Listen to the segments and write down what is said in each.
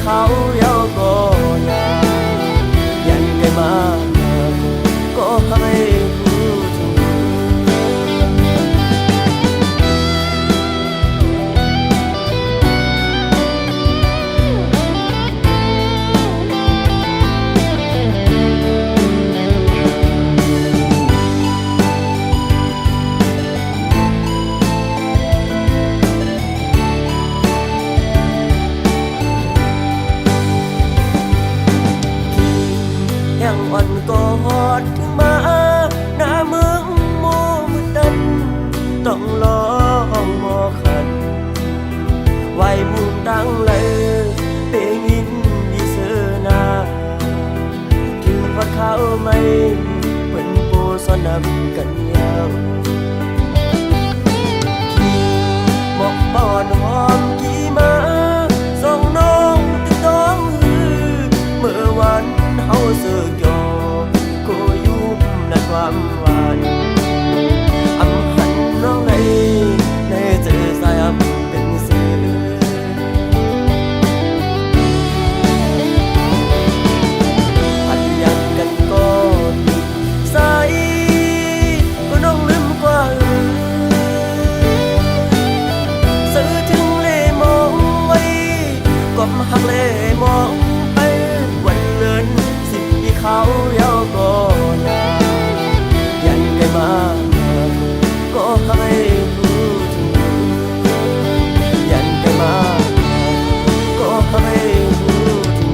เขาเยาก็ยายันไกมา วันกอดถึงมาหน้าเมืองโมมืดดันต้องรอหมอขันไว้มุงตั้งเลยเปงินดีเสนาถึงว่าเขาไม่เป็นโปสนำกันยาวหมอกปอนหอมกี่มาส่งน้องตึกต้องฮือเมื่อวันเฮาเสือกยอก็ยุ่มในความหวานอำหันน้องในเจอสายเป็นเสืออันยังกันก็ใสก็น้องลืมกว่าซื้อถึงเล่มองไว้ก็มาหักเล่มองไปวันเดินสิบปีเขายาวก็นายันไกลมาก็ให้รู้ถึงยันไกลมาก็ให้รู้ถึง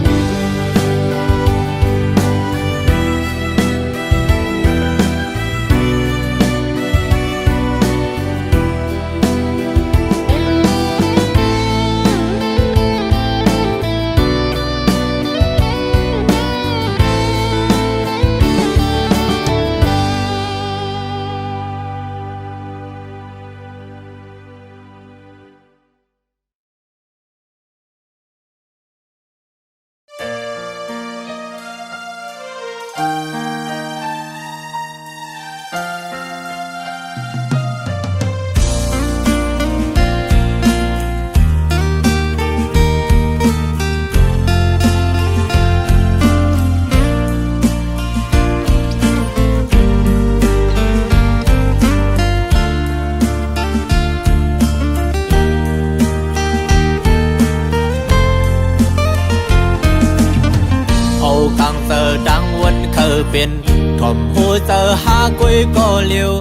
เป็นถ่อมหัวเจอหากุยก็เลี้ยว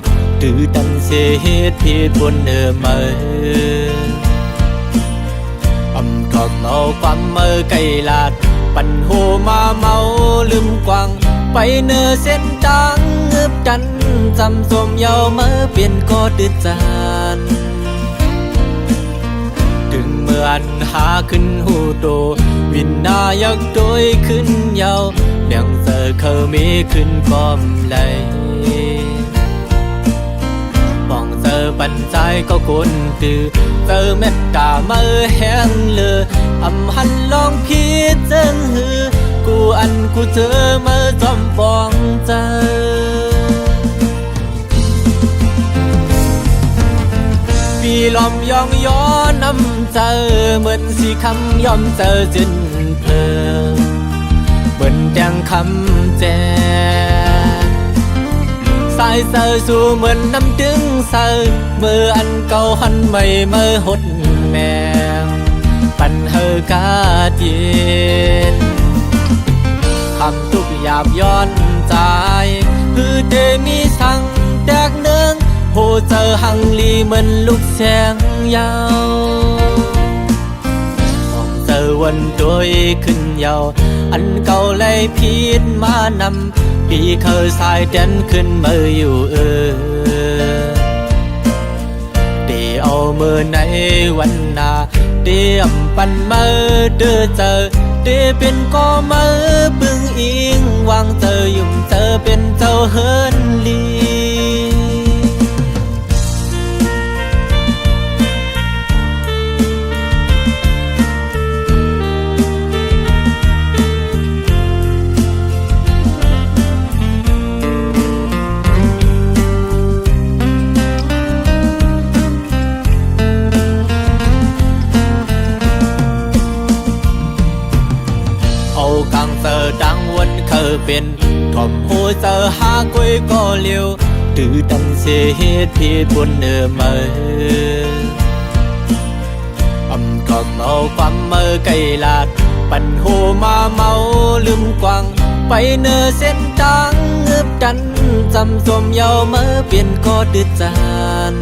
ตื้อดันเสียเหตุผิดบนเมื่อถ่อมเอาความเมื่อไกลลาดปั่นหัวมาเมาลืมกวางไปเนื้อเส้นจางเงือบจันจำสมเยาเมื่อเปลี่ยนก็ดื้อจานถึงเมื่อนหาขึ้นหูโตวินนายักโดยขึ้นเยาเลี้ยงเจอเขามีขึ้นกอมไหลป้องเจอปันใจก็กุนตือเจอเม็ดกาเมื่อแห้งเลือหันลองพิจารณากูอันกูเจอเมื่อจอมปองเจอปีลอมยองย้อนน้ำเจอเหมือนสีคำยอมเจอจินเพลเหมือนแดงคำแจสายเสือสู่เหมือนน้ำดึงเสือเมื่ออันเก่าหันไม่เมื่อหดแมงปั่นเฮอกาเย็นคำทุกหยาบย้อนใจคือเดมีสั่งแตกเนืองโหเจอหังลีเหมือนลูกแสงยาวมองเจอวันโดยขึ้นยาวอันเก่าเลยพิษมานำปีเคยสายเด่นขึ้นมืออยู่เดี๋ยวเอามือในวันนาเดี๋ยวปันมือเดือเจอเดี๋ยวเป็นก็มือบึงอิงวางเจอยุ่งเจอเป็นเจ้าเฮินลีดังวันเคยเป็นถ่อมหัวเจอหากุยก็เลี้ยวตื้อดันเสียเหตุผิดบนเมื่อถ่อมเอาความเมื่อไกลลาดปั่นหัวมาเมาลืมกวางไปเนื้อเส้นจางเงือบดันจำสมเยาเมื่อเปลี่ยนก็ดื้อจาน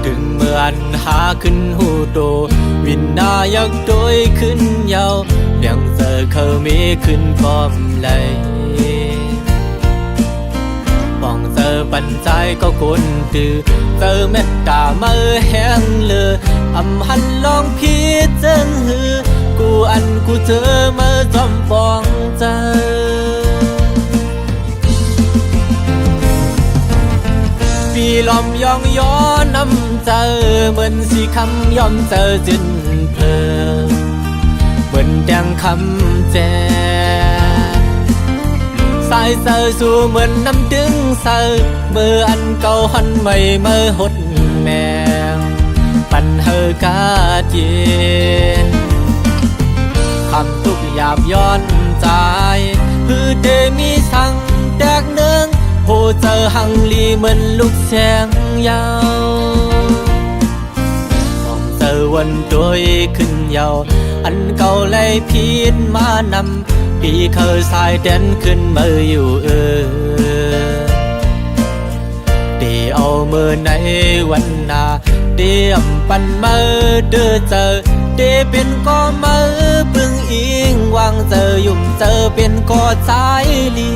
ถึงเมื่อนหาขึ้นหูโตวินนายักโดยขึ้นเยาเลี้ยงเจอ เขามีขึ้นพร้อมเลยป้องเจอปัญใจก็คนตือเจอเม็ดตามือแห้งเลยอำหันลองพีเจนหือกูอันกูเจอมาจอมปองใจปีลอมยองย้อนน้ำเจอเหมือนสีคำยอมเจอจินเพลิงเหมือนแดงคำแจสายเสือสู่เหมือนน้ำดึงเสือเมื่ออันเก่าหันใหม่เมื่อหดแมงปันเฮอกาเจนคำทุกหยาบย้อนใจพือเดมีสั่งแตกเนืองโหเจอหังลีเหมือนลูกแสงยาวมองเจอวันโดยขึ้นยาวอันเก่าเลยพีดมานำปีเคยสายเด่นขึ้นมืออยู่ดีเอามือในวันนาเดียมปันมือเดือเจอเดเป็นก็มือปึงอิงวางเจอยุ่มเจอเป็นก็สายลี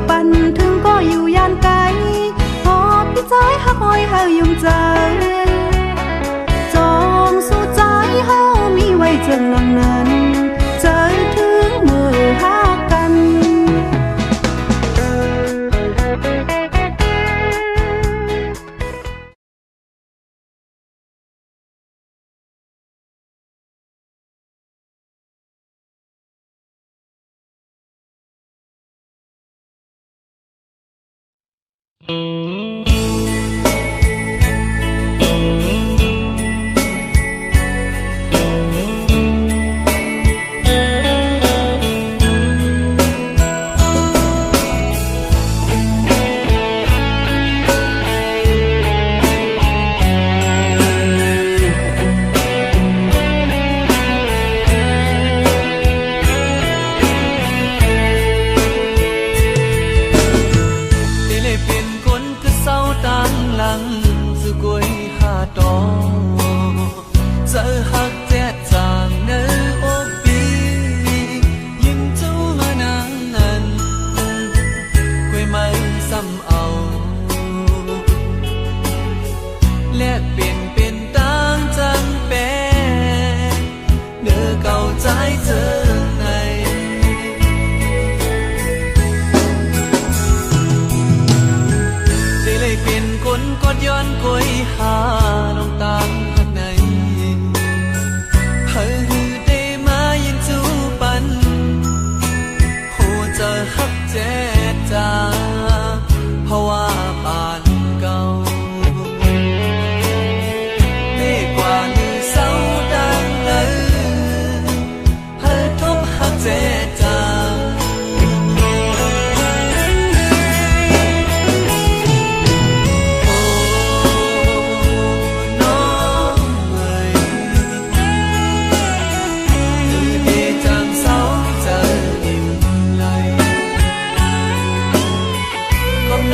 ปันถึงก็อยู่ย่านไกลพอพี่ใจหักหอยเฮายุ่งใจจองสู้ใจเฮามีไว้จนลำนั้นใจถึงมือหักกัน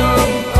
น้อม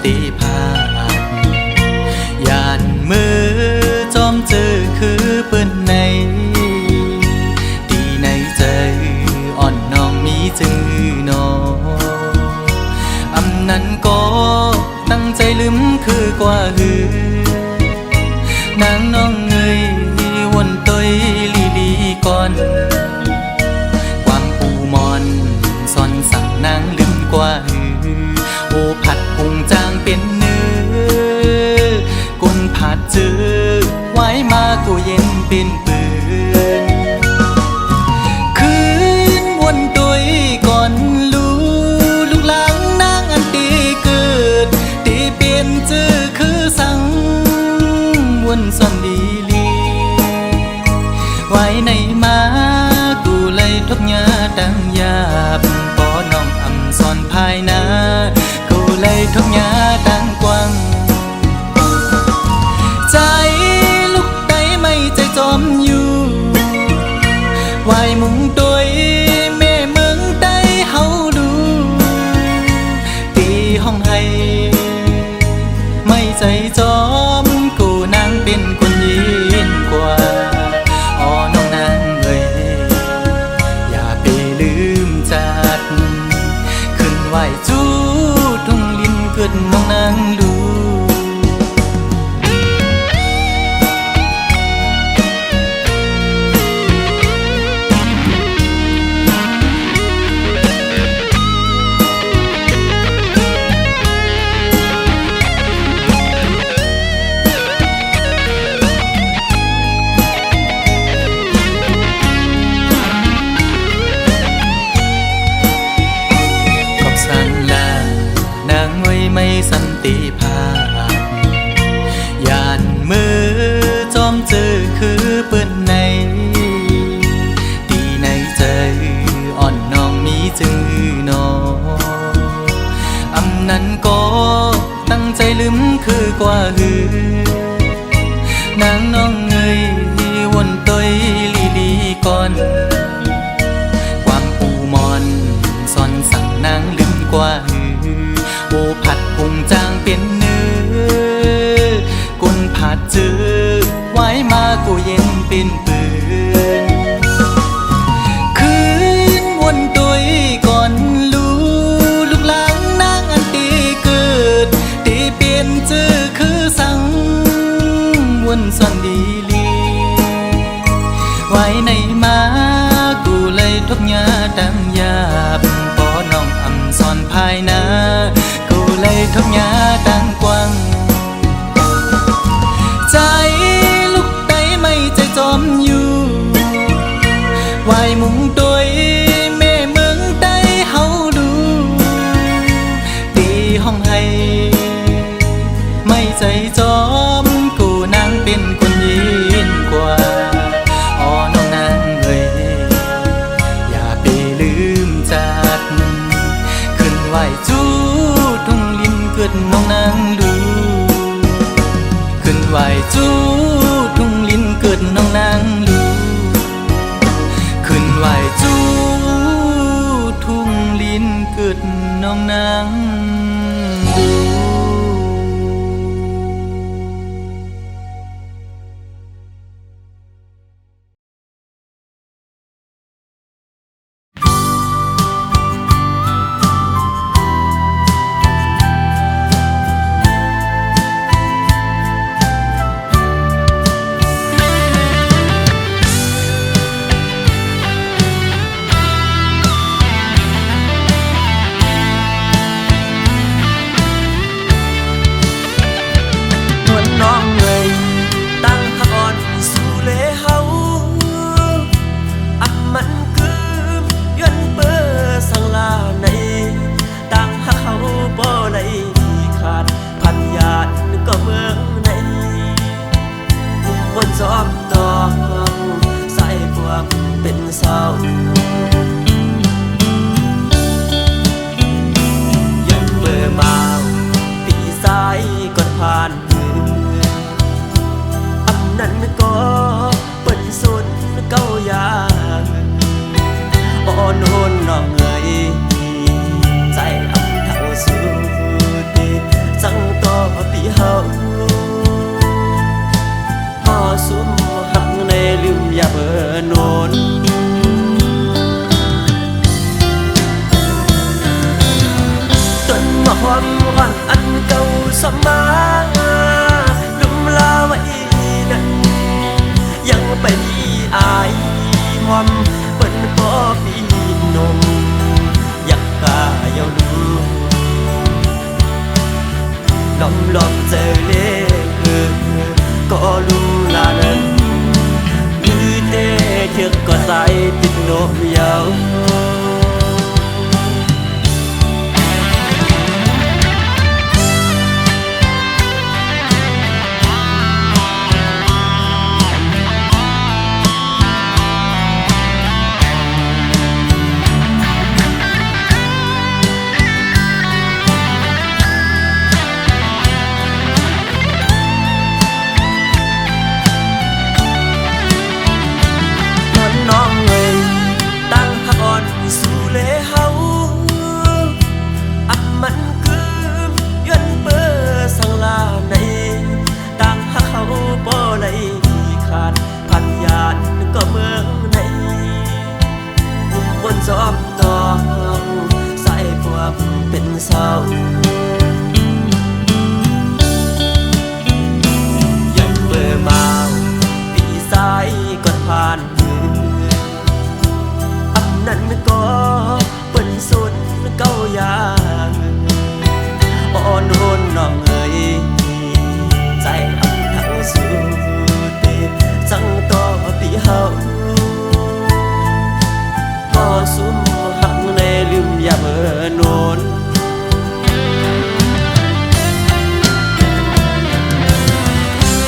ติภาพยานมือจอมเจอคือเปิ้นในดีในใจอ่อนน้องมีจือหนออำนั้นก็ตั้งใจลืมคือกว่าหือนางน้องเงยวนตัวลีลีก่อนความปูมอนซ่อนสั่งนางลืมกว่าหือโอผัดพุงจางเป็นเนื้อกุนผัดจือไว้มากูเย็นเป็นปืนคืนวนตัวก่อนลูกหลังนางอันตีเกิดตีเปลี่ยนจือคือสั่งวนซ่อนดีลีไว้ในมากูเลยทบยาดังยาบปอน้องอำซ่อนภายนากูเลยทบยาดังกว้างใจลูกใดไม่ใจจอมอยู่ไว้มุงตัวแม่เมืองใดเฮาดูตีห้องให้ไม่ใจจอมกูนางเป็นคนยินกว่าอ๋อน้องนางเอ้ยอย่าไปลืมจัดขึ้นไหวจูทุ่งลินเกิดน้องนางดูไม่สันติภาพยานมือจอมเจอคือเปิ้นในดีในใจอ่อนน้องมีจือหนออำนั้นก็ตั้งใจลืมคือกว่าหือนางน้องเงยวนตัวลีลีก่อนความปูมอนซ่อนสั่งนางลืมกว่าหือโอผัดพุงจางเป็นเนื้อกุนผัดจือไว้มากูเย็นเป็นปืนคืนวนตัวก่อนลูกหลังนางอันตีเกิดตีเปลี่ยนจือคือสั่งวนซ่อนดีลีไว้ในมากูเลยทบยาดังยาบปอน้องอำซ่อนภายนาเลยทบยาดังกว้างใจลูกใดไม่ใจจอมอยู่ไว้มุงตัวแม่เมืองใดเฮาดูตีห้องให้ไม่ใจจอมกูนางเป็นคนยินกว่าอ๋อน้องนางเอ้ยอย่าไปลืมจัดขึ้นไหวจูเกิดน้องนางดูขึ้นไหวจูทุ่งลินเกิดน้องนางดูขึ้นไหวจูทุ่งลินเกิดน้องนางดู น้องเอ๋ยใจอับเท่าสุดสัง ลุมลาไว้นั้นยังไปมีอายหอมเปิ้นก็ปีนมอยากกาเยาลูลอมเจอเล่ก็ลุมลานั้นมือเตะเถือกก็ใส่ติดนมยาวน้องเอ่ยตั้งหักอ่อนสู่เลเฮาอับมันคือย้อนเปื้อสังลาในตั้งหักเขาบ่ไหลขาดพันยานก็เมืองในบนจอมตองใส่พวกเป็นเศร้าย้อนเปื้อมาปีสายก่อนผ่านนั่นก็เป็นสุดเก้าอย่างอ่อนโหนน้องเอ๋ยใจอับทั้งสุดเตจังต่อปีเฮาก็สุมหักในลืมอย่าเมื่อโนน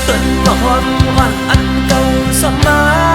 ต้นมะฮอมวันอันเก่าสมัย